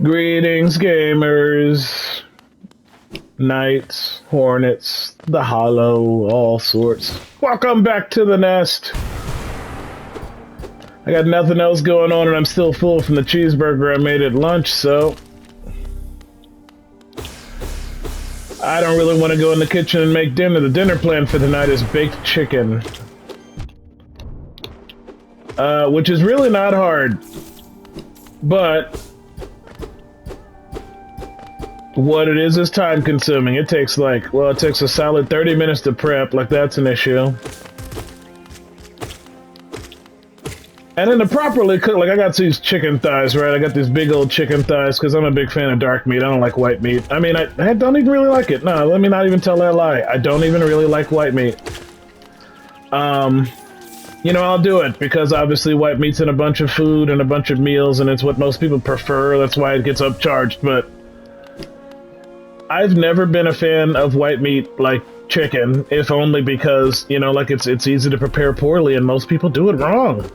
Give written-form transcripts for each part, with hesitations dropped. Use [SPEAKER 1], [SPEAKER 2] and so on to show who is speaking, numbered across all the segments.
[SPEAKER 1] Greetings, gamers, knights, hornets, the hollow, all sorts. Welcome back to the nest. I got nothing else going on and I'm still full from the cheeseburger I made at lunch, so I don't really want to go in the kitchen and make dinner. The dinner plan for tonight is baked chicken. Which is really not hard, but what it is time consuming. It takes it takes a solid 30 minutes to prep, like that's an issue. And then to properly cook, like I got these chicken thighs, right? I got these big old chicken thighs because I'm a big fan of dark meat. I don't like white meat. I mean, I don't even really like it. No, let me not even tell that lie. I don't even really like white meat. You know, I'll do it because obviously white meat's in a bunch of food and a bunch of meals and it's what most people prefer. That's why it gets upcharged, but I've never been a fan of white meat like chicken, if only because, you know, like it's easy to prepare poorly and most people do it wrong.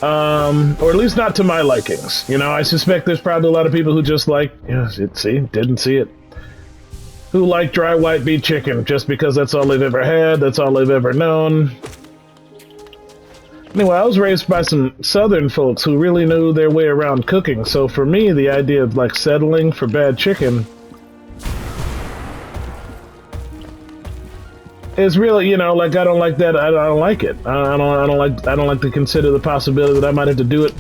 [SPEAKER 1] Or at least not to my likings. You know, I suspect there's probably a lot of people who just like, didn't see it. Who like dry white meat chicken just because that's all they've ever had, that's all they've ever known. Anyway, I was raised by some southern folks who really knew their way around cooking, so for me, the idea of like settling for bad chicken is really, you know, like I don't like that. I don't like it. I don't like to consider the possibility that I might have to do it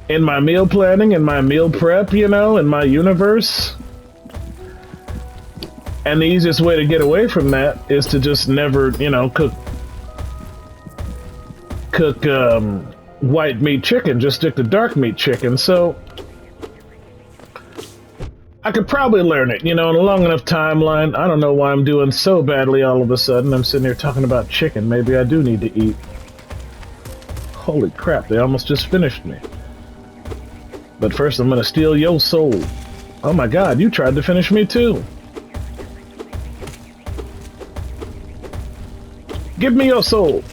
[SPEAKER 1] in my meal planning, in my meal prep, you know, in my universe. And the easiest way to get away from that is to just never, you know, cook white meat chicken. Just stick to dark meat chicken. So I could probably learn it, you know, in a long enough timeline. I don't know why I'm doing so badly all of a sudden. I'm sitting here talking about chicken. Maybe I do need to eat. Holy crap, they almost just finished me. But first I'm gonna steal your soul. Oh my god, you tried to finish me too. Give me your soul.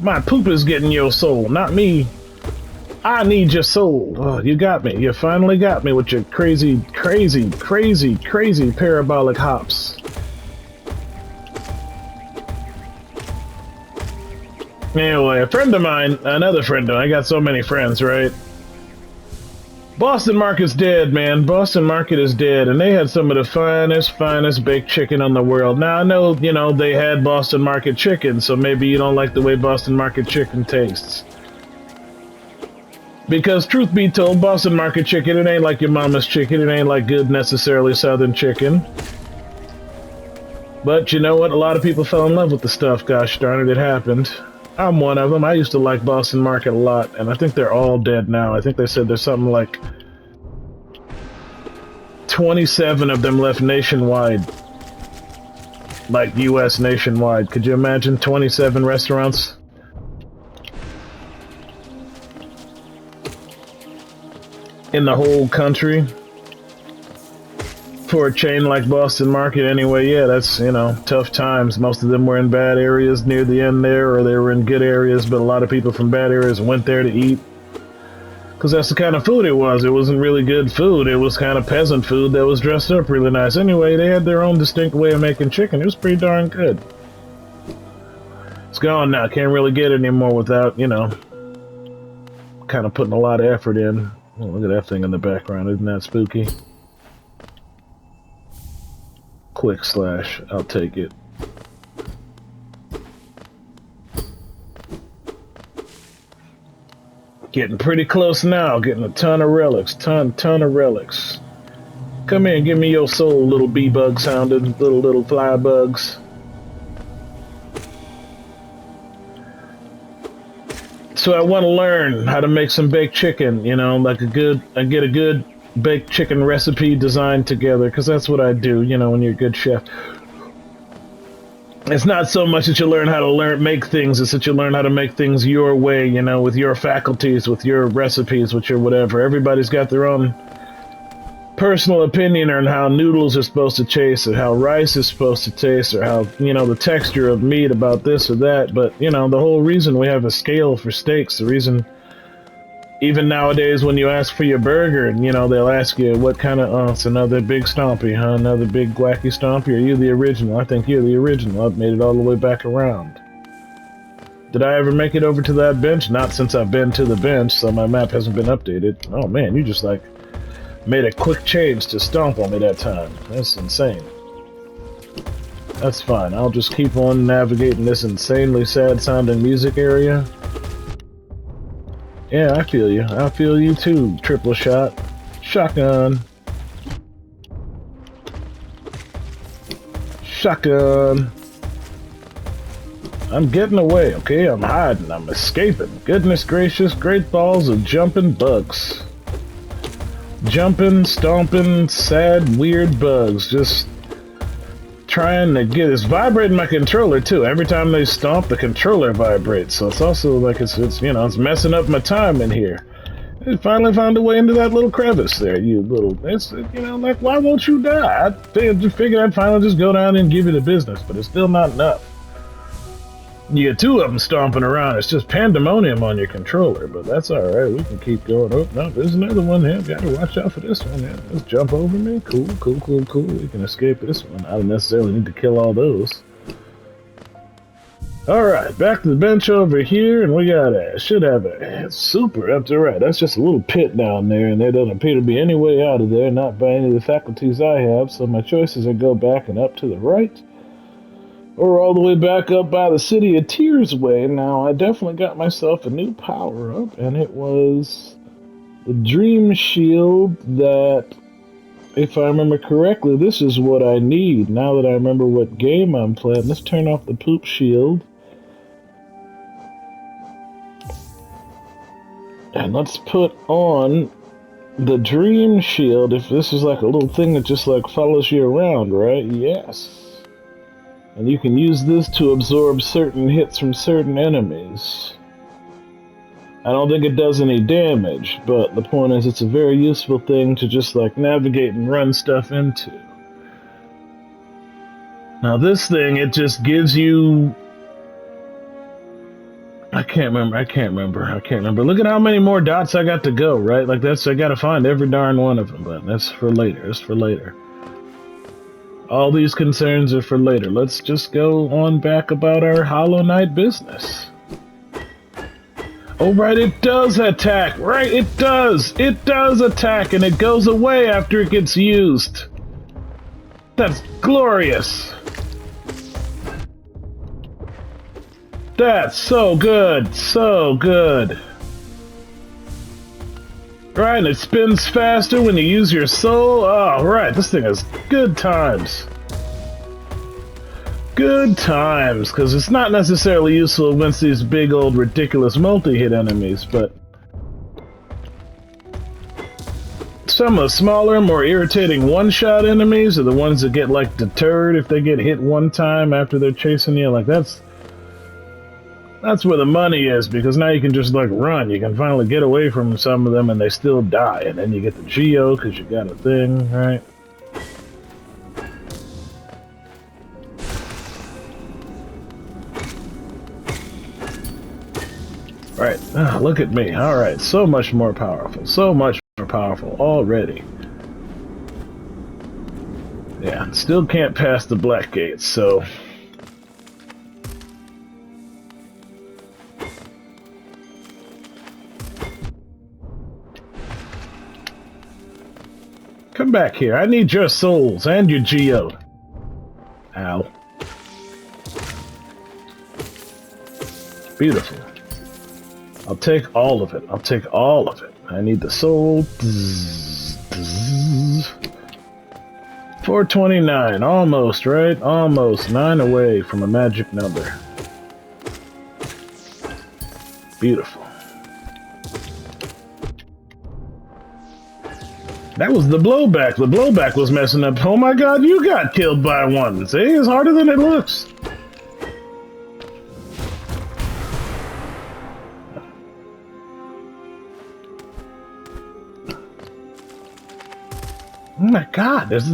[SPEAKER 1] My poop is getting your soul, not me. I need your soul. Oh, you got me. You finally got me with your crazy, crazy, crazy, crazy parabolic hops. Anyway, a friend of mine, another friend of mine, I got so many friends, right? Boston Market's dead, man. Boston Market is dead, and they had some of the finest baked chicken on the world. Now, I know, you know, they had Boston Market chicken, so maybe you don't like the way Boston Market chicken tastes. Because, truth be told, Boston Market chicken, it ain't like your mama's chicken. It ain't like good, necessarily Southern chicken. But, you know what? A lot of people fell in love with the stuff. Gosh darn it, it happened. I'm one of them. I used to like Boston Market a lot, and I think they're all dead now. I think they said there's something like 27 of them left nationwide. Like, U.S. nationwide. Could you imagine 27 restaurants? In the whole country? For a chain like Boston Market, anyway, yeah, that's, you know, tough times. Most of them were in bad areas near the end there, or they were in good areas, but a lot of people from bad areas went there to eat. Because that's the kind of food it was. It wasn't really good food. It was kind of peasant food that was dressed up really nice. Anyway, they had their own distinct way of making chicken. It was pretty darn good. It's gone now. Can't really get it anymore without, you know, kind of putting a lot of effort in. Oh, look at that thing in the background. Isn't that spooky? Quick slash. I'll take it. Getting pretty close now. Getting a ton of relics. Ton of relics. Come here and give me your soul, little bee-bug sounding. Little fly bugs. So I want to learn how to make some baked chicken, you know, like I get a good baked chicken recipe designed together, because that's what I do, you know, when you're a good chef. It's not so much that you learn how to make things, it's that you learn how to make things your way, you know, with your faculties, with your recipes, with your whatever. Everybody's got their own personal opinion on how noodles are supposed to taste, or how rice is supposed to taste, or how, you know, the texture of meat about this or that. But, you know, the whole reason we have a scale for steaks, the reason even nowadays when you ask for your burger, and, you know, they'll ask you what kind of, oh, it's another big stompy, huh? Another big wacky stompy? Are you the original? I think you're the original. I've made it all the way back around. Did I ever make it over to that bench? Not since I've been to the bench, so my map hasn't been updated. Oh man, you just like made a quick change to stomp on me that time. That's insane. That's fine. I'll just keep on navigating this insanely sad sounding music area. Yeah, I feel you. I feel you too, triple shot. Shotgun. Shotgun. I'm getting away, okay? I'm hiding. I'm escaping. Goodness gracious, great balls of jumping bugs. Jumping, stomping, sad, weird bugs. Just trying to get... It's vibrating my controller, too. Every time they stomp, the controller vibrates. So it's also like it's you know, it's messing up my time in here. I finally found a way into that little crevice there, you little... It's, you know, like, why won't you die? I figured I'd finally just go down and give you the business, but it's still not enough. You get two of them stomping around. It's just pandemonium on your controller, but that's all right. We can keep going. Oh, no, there's another one here. Got to watch out for this one. Yeah, let's jump over me. Cool, cool, cool, cool. We can escape this one. I don't necessarily need to kill all those. All right, back to the bench over here, and we got should have a super up to the right. That's just a little pit down there, and there doesn't appear to be any way out of there, not by any of the faculties I have, so my choices are go back and up to the right, or all the way back up by the City of Tears way. Now, I definitely got myself a new power-up, and it was the Dream Shield that, if I remember correctly, this is what I need. Now that I remember what game I'm playing, let's turn off the Poop Shield. And let's put on the Dream Shield, if this is like a little thing that just like follows you around, right? Yes. And you can use this to absorb certain hits from certain enemies. I don't think it does any damage, but the point is it's a very useful thing to just like navigate and run stuff into. Now this thing, it just gives you... I can't remember. Look at how many more dots I got to go, right? Like that's, I gotta find every darn one of them, but that's for later. That's for later. All these concerns are for later. Let's just go on back about our Hollow Knight business. Oh, right, it does attack. Right, it does. It does attack, and it goes away after it gets used. That's glorious. That's so good. So good. Right, and it spins faster when you use your soul. Oh, right, this thing is good times. Good times, because it's not necessarily useful against these big old ridiculous multi-hit enemies, but some of the smaller, more irritating one-shot enemies are the ones that get like deterred if they get hit one time after they're chasing you. Like that's where the money is, because now you can just like run. You can finally get away from some of them and they still die, and then you get the Geo because you got a thing, right? Right, look at me. Alright, so much more powerful. So much more powerful already. Yeah, still can't pass the black gates, so... Come back here. I need your souls and your Geo. Ow. Beautiful. I'll take all of it. I'll take all of it. I need the soul. 429. Almost, right? Almost. 9 away from a magic number. Beautiful. That was the blowback. The blowback was messing up. Oh my god, you got killed by one. See, it's harder than it looks. Oh my god, there's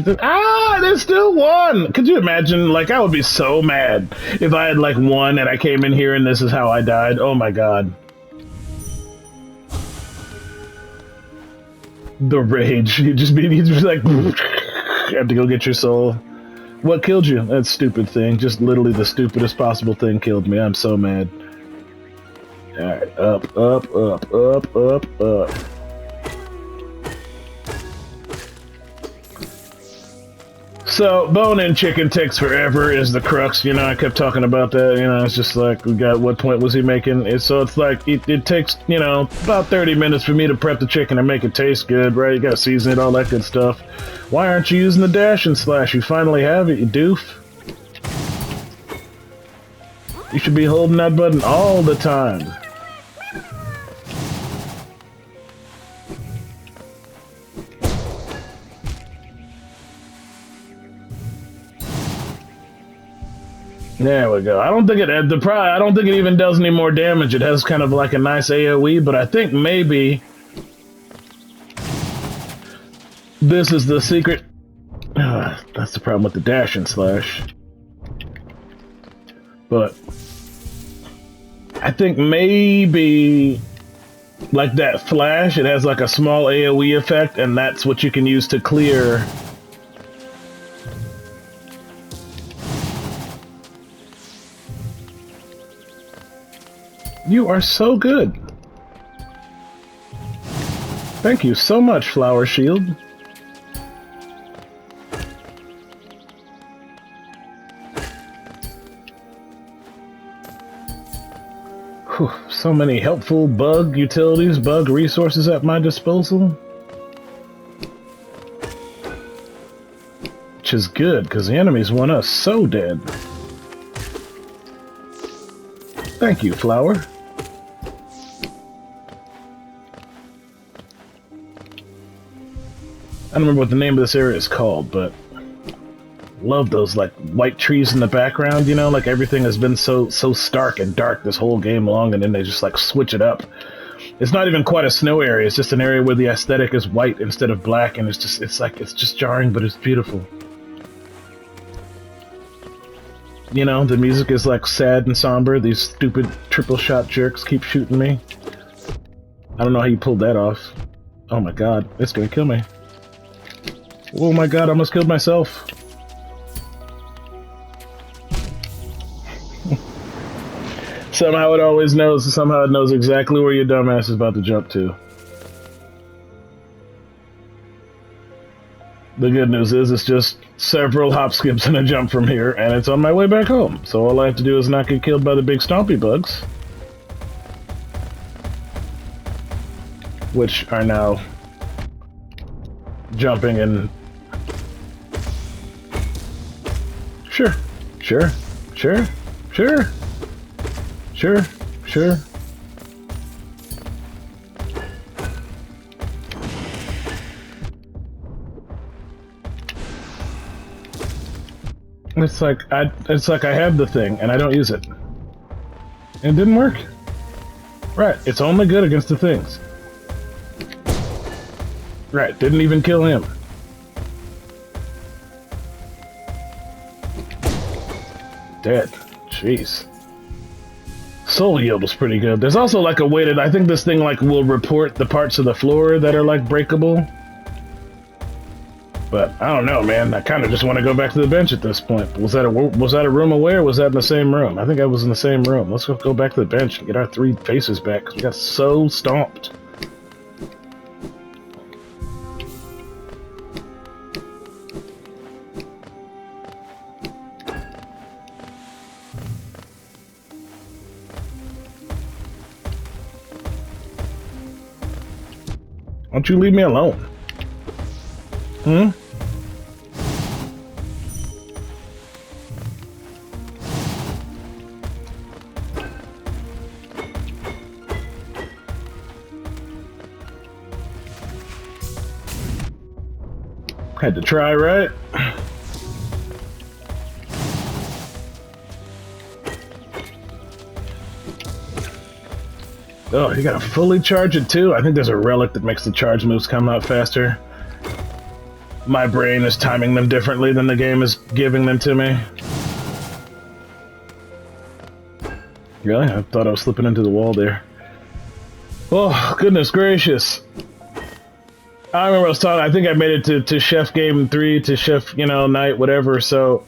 [SPEAKER 1] still one! Could you imagine, like, I would be so mad if I had, like, one and I came in here and this is how I died. Oh my god. The rage. You just like, you have to go get your soul. What killed you? That stupid thing. Just literally the stupidest possible thing killed me. I'm so mad. Alright, up, up, up, up, up, up. So, bone-in chicken takes forever is the crux, you know, I kept talking about that, you know, it's just like, we got, what point was he making? So it's like, it takes, you know, about 30 minutes for me to prep the chicken and make it taste good, right? You gotta season it, all that good stuff. Why aren't you using the dash and slash? You finally have it, you doof. You should be holding that button all the time. There we go. I don't think it even does any more damage. It has kind of like a nice AoE, but I think maybe this is the secret. That's the problem with the dash and slash. But I think maybe like that flash, it has like a small AoE effect, and that's what you can use to clear. You are so good. Thank you so much, Flower Shield. Whew, so many helpful bug utilities, bug resources at my disposal. Which is good, because the enemies want us so dead. Thank you, Flower. I don't remember what the name of this area is called, but love those like white trees in the background, you know, like everything has been so stark and dark this whole game long, and then they just like switch it up. It's not even quite a snow area, it's just an area where the aesthetic is white instead of black, and it's just jarring, but it's beautiful. You know, the music is like sad and somber. These stupid triple shot jerks keep shooting me. I don't know how you pulled that off. Oh my god, it's gonna kill me. Oh my god, I almost killed myself. Somehow it knows exactly where your dumbass is about to jump to. The good news is it's just several hop skips and a jump from here, and it's on my way back home. So all I have to do is not get killed by the big stompy bugs. Which are now jumping and... Sure. It's like I have the thing and I don't use it. And it didn't work. Right, it's only good against the things. Right, didn't even kill him. Dead. Jeez. Soul yield was pretty good. There's also like a way that I think this thing like will report the parts of the floor that are like breakable. But I don't know, man. I kind of just want to go back to the bench at this point. Was that a room away, or was that in the same room? I think I was in the same room. Let's go back to the bench and get our 3 faces back, because we got so stomped. Why don't you leave me alone? Hmm? Had to try, right? Oh, you gotta fully charge it too? I think there's a relic that makes the charge moves come out faster. my brain is timing them differently than the game is giving them to me. Really? I thought I was slipping into the wall there. Oh, goodness gracious. I remember I was talking, I think I made it to Chef Game 3, to Chef, Night, whatever, so...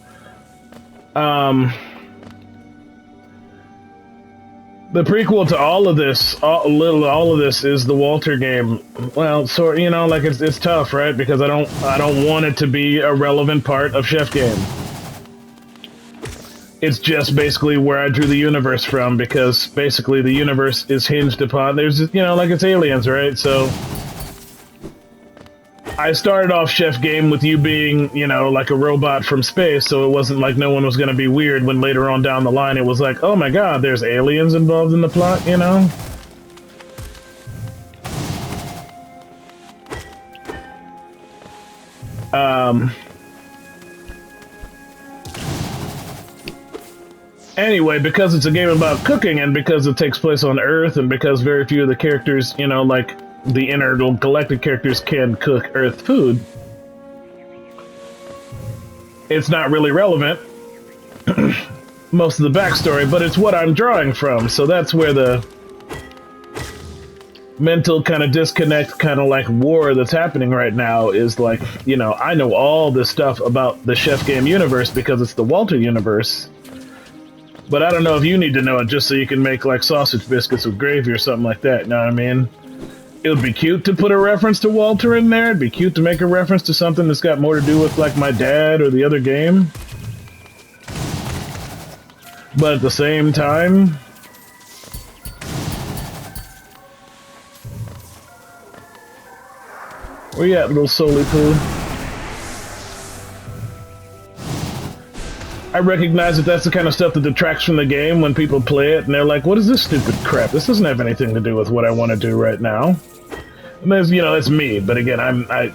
[SPEAKER 1] The prequel to all of this is the Walter game. Well, so like it's tough, right? Because I don't want it to be a relevant part of Chef Game. It's just basically where I drew the universe from, because basically the universe is hinged upon there's like it's aliens, right? So I started off Chef Game with you being, like a robot from space, so it wasn't like no one was going to be weird when later on down the line it was like, oh my god, there's aliens involved in the plot, Anyway, because it's a game about cooking, and because it takes place on Earth, and because very few of the characters, like the intergalactic characters can cook Earth food, it's not really relevant, most of the backstory, but it's what I'm drawing from, so that's where the mental kind of disconnect, kind of like war that's happening right now is like, I know all this stuff about the Chef Game universe because it's the Walter universe, but I don't know if you need to know it just so you can make like sausage biscuits with gravy or something like that, you know what I mean? It would be cute to put a reference to Walter in there. It'd be cute to make a reference to something that's got more to do with, like, my dad or the other game. But at the same time... Where you at, little Soli Poo? I recognize that that's the kind of stuff that detracts from the game when people play it, and they're like, what is this stupid crap? This doesn't have anything to do with what I want to do right now. And there's, that's me, but again, I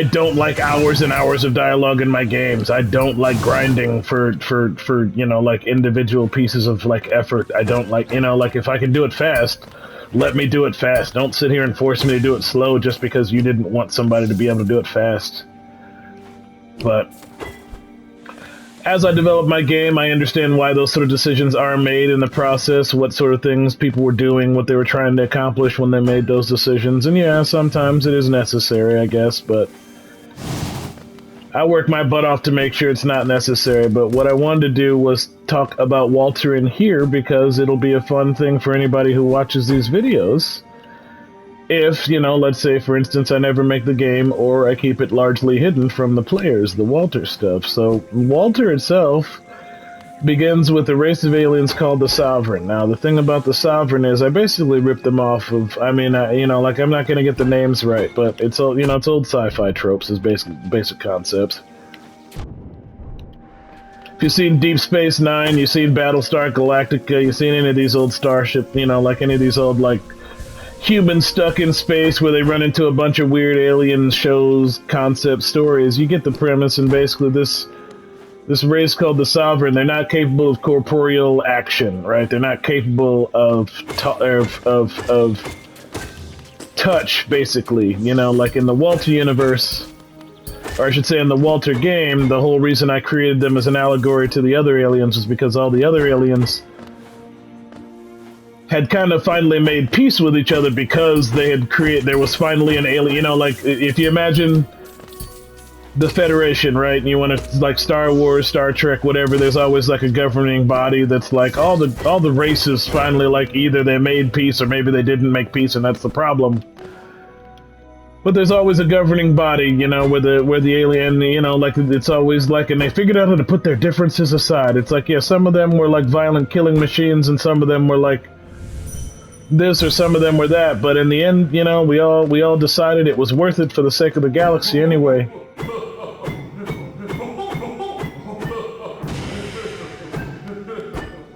[SPEAKER 1] don't like hours and hours of dialogue in my games. I don't like grinding for like individual pieces of like effort. I don't like, like if I can do it fast, let me do it fast. Don't sit here and force me to do it slow just because you didn't want somebody to be able to do it fast. But as I develop my game, I understand why those sort of decisions are made in the process, what sort of things people were doing, what they were trying to accomplish when they made those decisions. And yeah, sometimes it is necessary, I guess, but I work my butt off to make sure it's not necessary. But what I wanted to do was talk about Walter in here because it'll be a fun thing for anybody who watches these videos. If, let's say, for instance, I never make the game or I keep it largely hidden from the players, the Walter stuff. So, Walter itself begins with a race of aliens called the Sovereign. Now, the thing about the Sovereign is I basically ripped them off of, like, I'm not going to get the names right, but it's all, it's old sci-fi tropes is basic concepts. If you've seen Deep Space Nine, you've seen Battlestar Galactica, you've seen any of these old Starship, like any of these old, like, humans stuck in space where they run into a bunch of weird alien shows, concept stories, you get the premise, and basically this race called the Sovereign, they're not capable of corporeal action, right? They're not capable of touch, basically. Like in the Walter universe, or I should say in the Walter game, the whole reason I created them as an allegory to the other aliens was because all the other aliens had kind of finally made peace with each other because they had there was finally an alien, like if you imagine the Federation, right, and you want to, like Star Wars, Star Trek, whatever, there's always like a governing body that's like all the races finally, like either they made peace or maybe they didn't make peace and that's the problem. But there's always a governing body, where the alien, like it's always like, and they figured out how to put their differences aside. It's like, yeah, some of them were like violent killing machines and some of them were like this or some of them were that, but in the end, we all decided it was worth it for the sake of the galaxy anyway.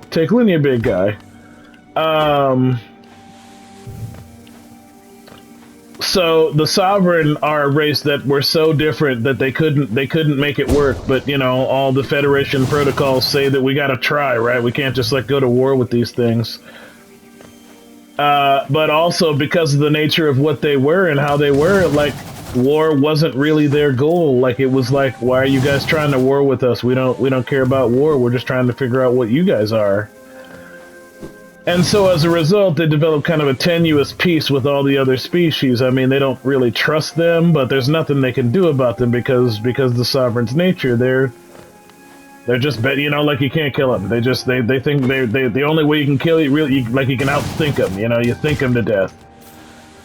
[SPEAKER 1] Take Linear, big guy. So the Sovereign are a race that were so different that they couldn't make it work, but all the Federation protocols say that we gotta try, right? We can't just like go to war with these things. But also because of the nature of what they were and how they were, like, war wasn't really their goal. Like, it was like, why are you guys trying to war with us? We don't care about war. We're just trying to figure out what you guys are. And so as a result, they develop kind of a tenuous peace with all the other species. I mean, they don't really trust them, but there's nothing they can do about them because the sovereign's nature, they're just, you know, like, you can't kill them. They think they the only way you can kill you, really, like, you can outthink them, you know, you think them to death.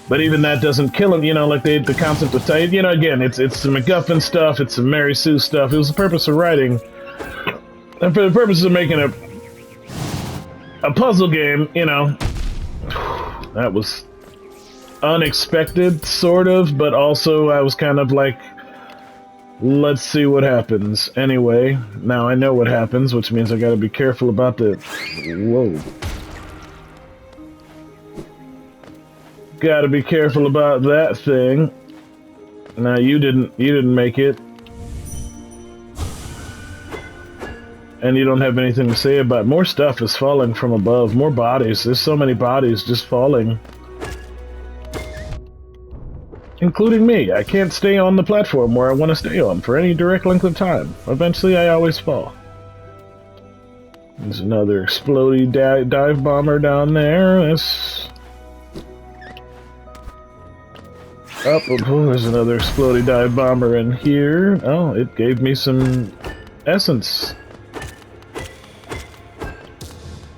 [SPEAKER 1] But even that doesn't kill them, you know, like, the concept of tight, you know, again, it's some MacGuffin stuff, it's some Mary Sue stuff. It was the purpose of writing, and for the purpose of making a puzzle game, you know, that was unexpected, sort of, but also I was kind of like, let's see what happens. Anyway, now I know what happens, which means I gotta be careful about the... Whoa. Gotta be careful about that thing. Now, you didn't make it. And you don't have anything to say about it. More stuff is falling from above. More bodies. There's so many bodies just falling. Including me. I can't stay on the platform where I want to stay on for any direct length of time. Eventually, I always fall. There's another explodey dive bomber down there. That's... Oh, there's another explodey dive bomber in here. Oh, it gave me some essence.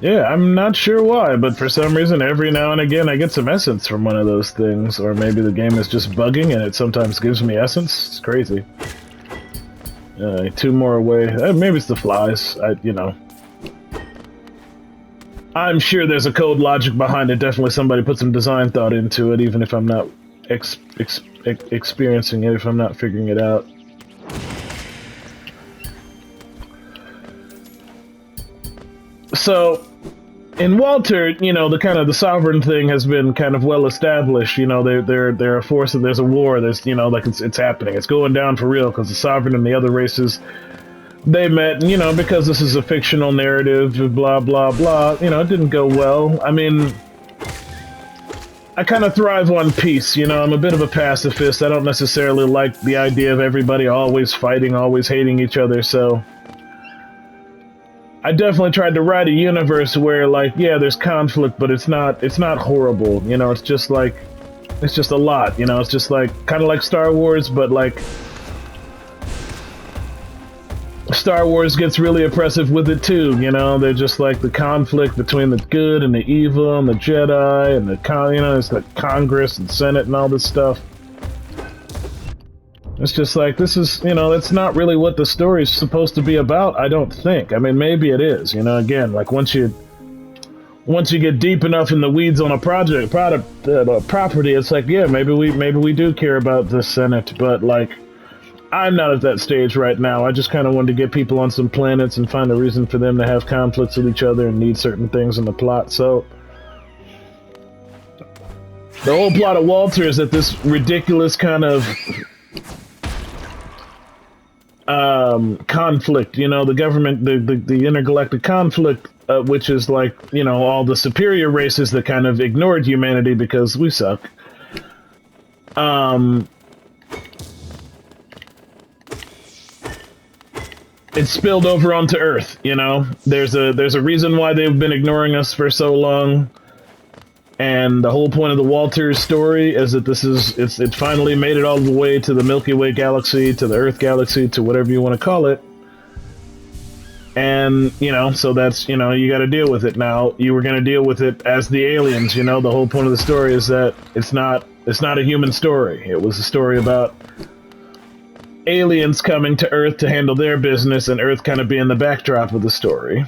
[SPEAKER 1] Yeah, I'm not sure why, but for some reason, every now and again, I get some essence from one of those things. Or maybe the game is just bugging and it sometimes gives me essence. It's crazy. Two more away. Maybe it's the flies. You know. I'm sure there's a code logic behind it. Definitely somebody put some design thought into it, even if I'm not experiencing it, if I'm not figuring it out. So, in Walter, you know, the sovereign thing has been kind of well established. You know, they're a force, and there's a war. There's, you know, like, it's happening. It's going down for real because the sovereign and the other races, they met. And, you know, because this is a fictional narrative, blah blah blah. You know, it didn't go well. I mean, I kind of thrive on peace. You know, I'm a bit of a pacifist. I don't necessarily like the idea of everybody always fighting, always hating each other. So I definitely tried to write a universe where, like, yeah, there's conflict, but it's not horrible, you know, it's just like, it's just a lot, you know, it's just like, kind of like Star Wars, but like, Star Wars gets really oppressive with it too, you know, they're just like the conflict between the good and the evil and the Jedi and you know, it's like Congress and Senate and all this stuff. It's just like, this is, you know, that's not really what the story's supposed to be about, I don't think. I mean, maybe it is, you know, again, like, once you get deep enough in the weeds on a property, it's like, yeah, maybe we do care about the Senate, but, like, I'm not at that stage right now. I just kind of wanted to get people on some planets and find a reason for them to have conflicts with each other and need certain things in the plot, so... The whole plot of Walter is that this ridiculous kind of... conflict, you know, the government, the intergalactic conflict, which is like, you know, all the superior races that kind of ignored humanity because we suck. It spilled over onto Earth, you know? There's a reason why they've been ignoring us for so long. And the whole point of the Walters story is that it finally made it all the way to the Milky Way galaxy, to the Earth galaxy, to whatever you want to call it. And, you know, so that's, you know, you got to deal with it now. You were going to deal with it as the aliens, you know? The whole point of the story is that it's not a human story. It was a story about aliens coming to Earth to handle their business, and Earth kind of being the backdrop of the story.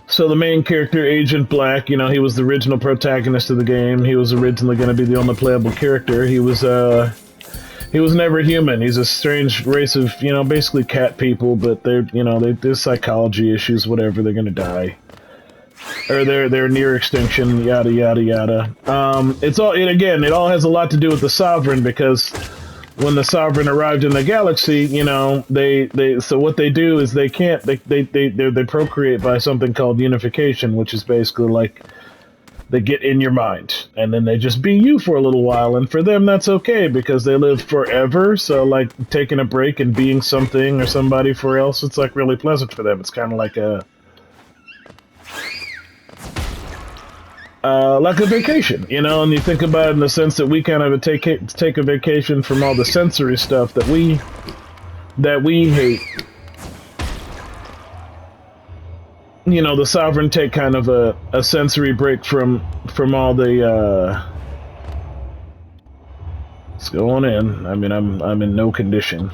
[SPEAKER 1] So the main character, Agent Black, you know, he was the original protagonist of the game. He was originally going to be the only playable character. He was never human. He's a strange race of, you know, basically cat people, but they're, you know, there's psychology issues, whatever, they're going to die. Or they're near extinction, yada, yada, yada. It all has a lot to do with the Sovereign, because when the Sovereign arrived in the galaxy, you know, so what they do is they procreate by something called unification, which is basically like They get in your mind, and then they just be you for a little while, and for them that's okay because they live forever. So like taking a break and being something or somebody for else, it's like really pleasant for them. It's kind of like a vacation, you know. And you think about it in the sense that we kind of take a vacation from all the sensory stuff that we hate. You know, the Sovereign take kind of a sensory break from all the Let's go on in. I mean, I'm in no condition.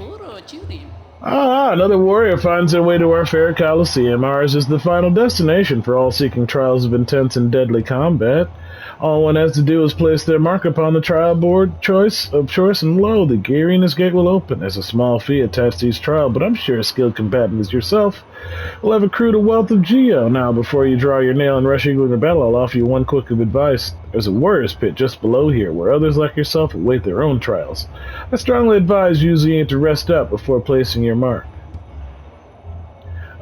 [SPEAKER 1] Another warrior finds their way to our fair Coliseum. Ours is the final destination for all seeking trials of intense and deadly combat. All one has to do is place their mark upon the trial board choice, and lo, the Arena's gate will open. There's a small fee attached to each trial, but I'm sure a skilled combatant as yourself will have accrued a wealth of geo. Now, before you draw your nail and rush into the battle, I'll offer you one quick of advice. There's a warrior's pit just below here, where others like yourself await their own trials. I strongly advise using it to rest up before placing your mark.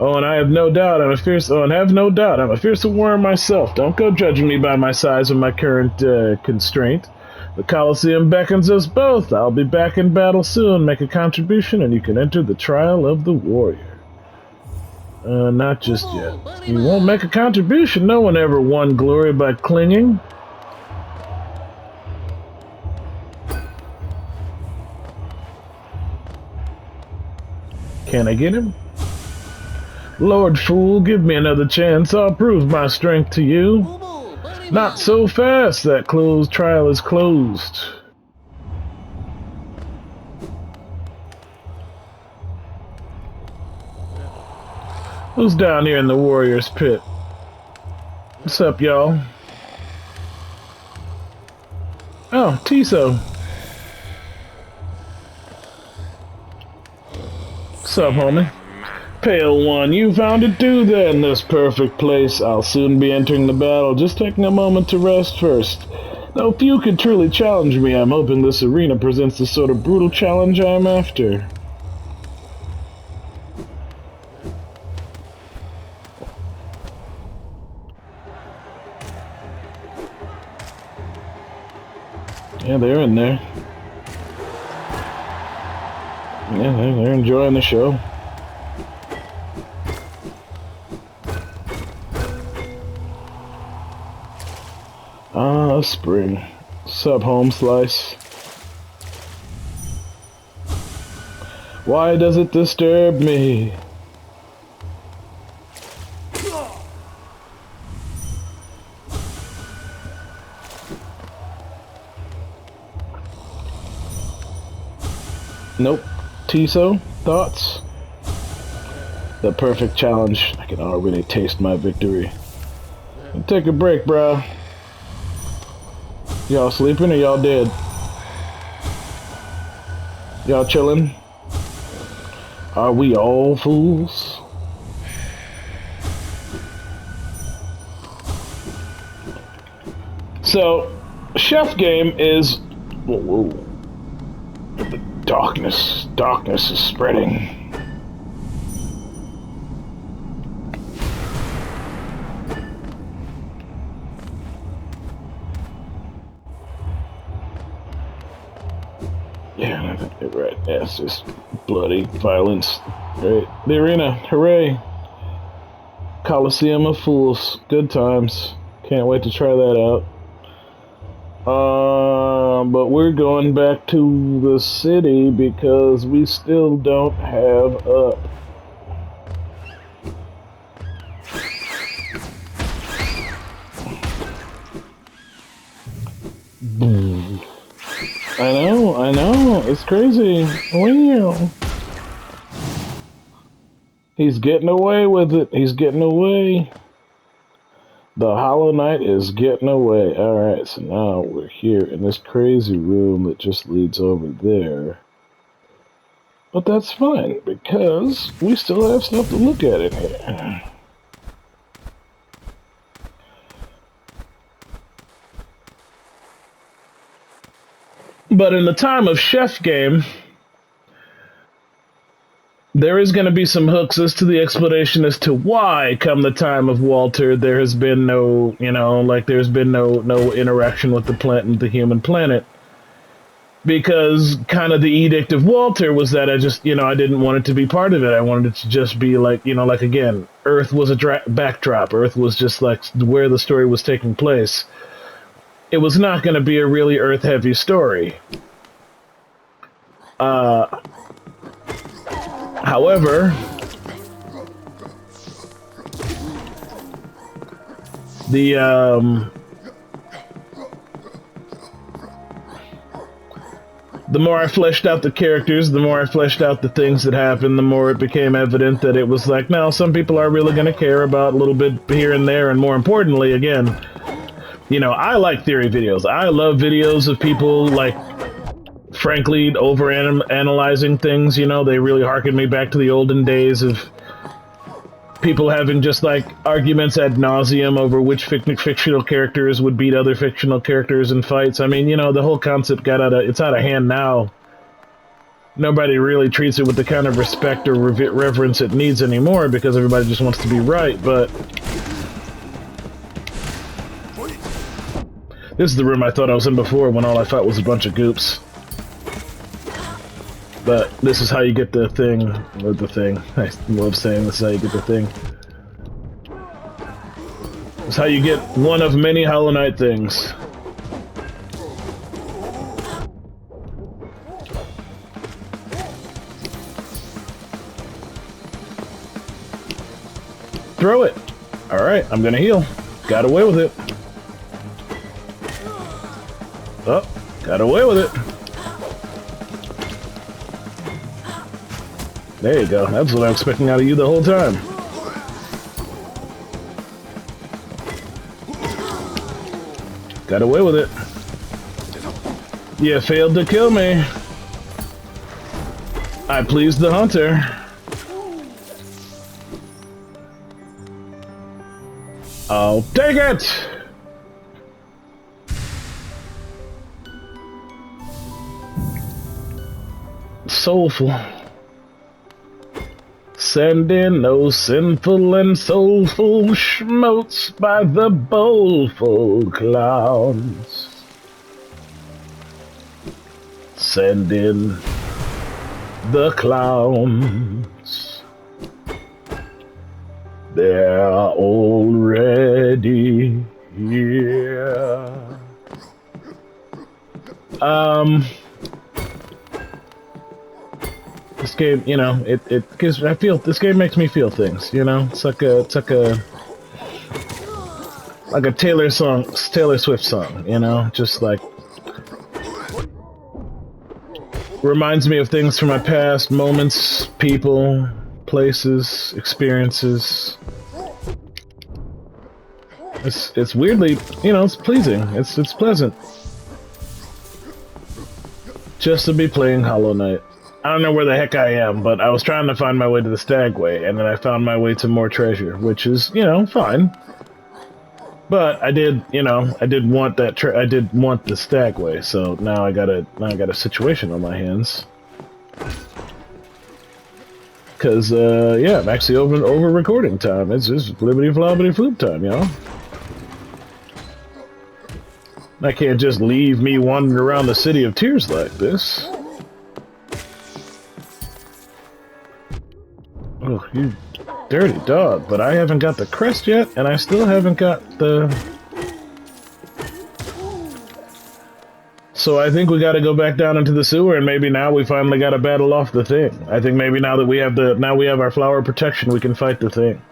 [SPEAKER 1] Oh, and have no doubt, I'm a fearsome warrior myself. Don't go judging me by my size and my current constraint. The Coliseum beckons us both. I'll be back in battle soon. Make a contribution, and you can enter the trial of the warrior. Not just yet. You won't make a contribution. No one ever won glory by clinging. Can I get him? Lord Fool, give me another chance. I'll prove my strength to you. Not so fast. That closed trial is closed. Who's down here in the warrior's pit? What's up, y'all? Oh, Tiso. What's up, homie? Pale One, you found it too then, this perfect place. I'll soon be entering the battle, just taking a moment to rest first. Though few could truly challenge me, I'm hoping this arena presents the sort of brutal challenge I'm after. Yeah, they're in there. Yeah, they're enjoying the show. Spring. Sup, home slice? Why does it disturb me? Nope. Tiso, thoughts? The perfect challenge. I can already taste my victory. Take a break, bro. Y'all sleeping or y'all dead? Y'all chilling? Are we all fools? So, chef game is... Whoa. The darkness is spreading. Yeah, I think you're right. Yeah, it's just bloody violence. Right. The arena, hooray! Coliseum of Fools, good times. Can't wait to try that out. But we're going back to the city because we still don't have up. Boom. I know, it's crazy. Wow. He's getting away with it. He's getting away. The Hollow Knight is getting away. Alright, so now we're here in this crazy room that just leads over there. But that's fine, because we still have stuff to look at in here. But in the time of chef game, there is going to be some hooks as to the explanation as to why, come the time of Walter, there has been no, you know, like there's been no interaction with the plant and the human planet. Because kind of the edict of Walter was that I just, you know, I didn't want it to be part of it. I wanted it to just be like, you know, like again, Earth was a backdrop. Earth was just like where the story was taking place. It was not going to be a really Earth-heavy story. However, the more I fleshed out the characters, the more I fleshed out the things that happened, the more it became evident that it was like, no, some people are really going to care about a little bit here and there, and more importantly, again, you know, I like theory videos. I love videos of people, like, frankly, over-analyzing things, you know, they really harken me back to the olden days of people having just, like, arguments ad nauseum over which fictional characters would beat other fictional characters in fights. I mean, you know, the whole concept it's out of hand now. Nobody really treats it with the kind of respect or reverence it needs anymore because everybody just wants to be right, but this is the room I thought I was in before when all I fought was a bunch of goops. But this is how you get the thing, or the thing. I love saying this is how you get the thing. It's how you get one of many Hollow Knight things. Throw it! Alright, I'm gonna heal. Got away with it. Oh, got away with it. There you go. That's what I'm expecting out of you the whole time. Got away with it. You failed to kill me. I pleased the hunter. I'll take it! Soulful. Send in no sinful and soulful schmotes by the bowlful clowns. Send in the clowns. They're already here. This game, you know, it gives, this game makes me feel things, you know? It's like a Taylor Swift song, you know? Just like, reminds me of things from my past, moments, people, places, experiences. It's weirdly, you know, it's pleasing, it's pleasant. Just to be playing Hollow Knight. I don't know where the heck I am, but I was trying to find my way to the Stagway, and then I found my way to more treasure, which is, you know, fine. But I did, you know, I did want the Stagway, so now I got a situation on my hands. Cause yeah, I'm actually over recording time. It's just flippity floppity floop time, you know. I can't just leave me wandering around the City of Tears like this. Oh, you dirty dog, but I haven't got the crest yet, and I still haven't got the... So I think we gotta go back down into the sewer, and maybe now we finally gotta battle off the thing. I think maybe now that we have our flower protection, we can fight the thing.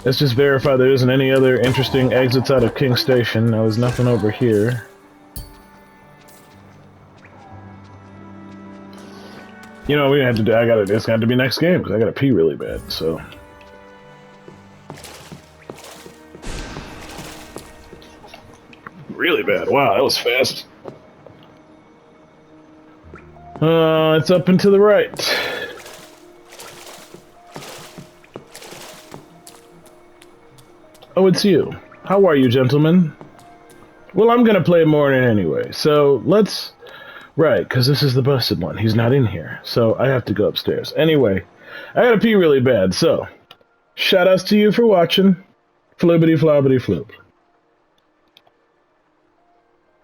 [SPEAKER 1] Let's just verify there isn't any other interesting exits out of King Station. Now there's nothing over here. You know, we have to do. It's got to be next game because I gotta pee really bad. So. Really bad. Wow, that was fast. It's up and to the right. Oh, it's you. How are you, gentlemen? Well, I'm gonna play Morning anyway, so let's Right, because this is the busted one. He's not in here, so I have to go upstairs. Anyway, I gotta pee really bad, so shout outs to you for watching. Flibbity flobbity flip.